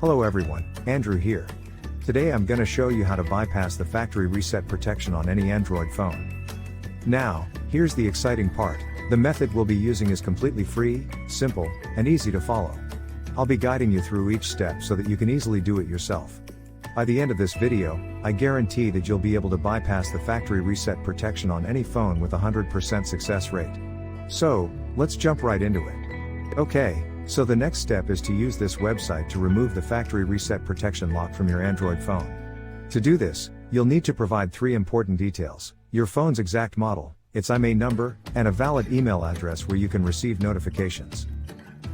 Hello everyone, Andrew here. Today I'm gonna show you how to bypass the factory reset protection on any Android phone. Now, here's the exciting part. The method we'll be using is completely free, simple, and easy to follow. I'll be guiding you through each step so that you can easily do it yourself. By the end of this video, I guarantee that you'll be able to bypass the factory reset protection on any phone with a 100% success rate. So, let's jump right into it. Okay, so the next step is to use this website to remove the factory reset protection lock from your Android phone. To do this, you'll need to provide 3 important details: your phone's exact model, its IMEI number, and a valid email address where you can receive notifications.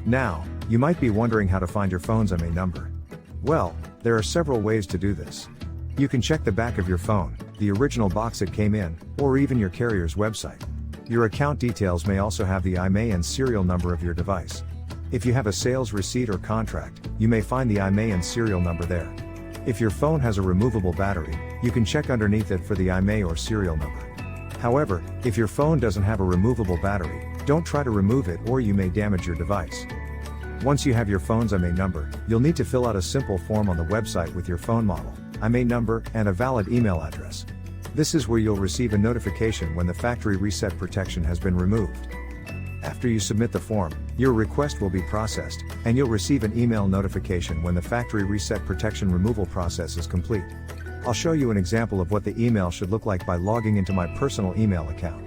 Now, you might be wondering how to find your phone's IMEI number. Well, there are several ways to do this. You can check the back of your phone, the original box it came in, or even your carrier's website. Your account details may also have the IMEI and serial number of your device. If you have a sales receipt or contract, you may find the IMEI and serial number there. If your phone has a removable battery, you can check underneath it for the IMEI or serial number. However, if your phone doesn't have a removable battery, don't try to remove it or you may damage your device. Once you have your phone's IMEI number, you'll need to fill out a simple form on the website with your phone model, IMEI number, and a valid email address. This is where you'll receive a notification when the factory reset protection has been removed. After you submit the form, your request will be processed, and you'll receive an email notification when the factory reset protection removal process is complete. I'll show you an example of what the email should look like by logging into my personal email account.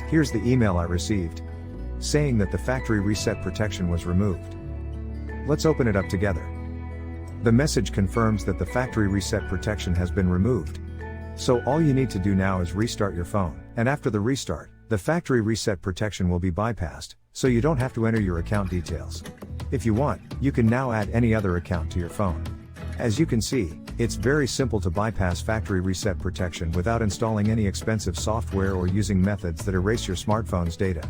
Here's the email I received, saying that the factory reset protection was removed. Let's open it up together. The message confirms that the factory reset protection has been removed. So all you need to do now is restart your phone, and after the restart, the factory reset protection will be bypassed, so you don't have to enter your account details. If you want, you can now add any other account to your phone. As you can see, it's very simple to bypass factory reset protection without installing any expensive software or using methods that erase your smartphone's data.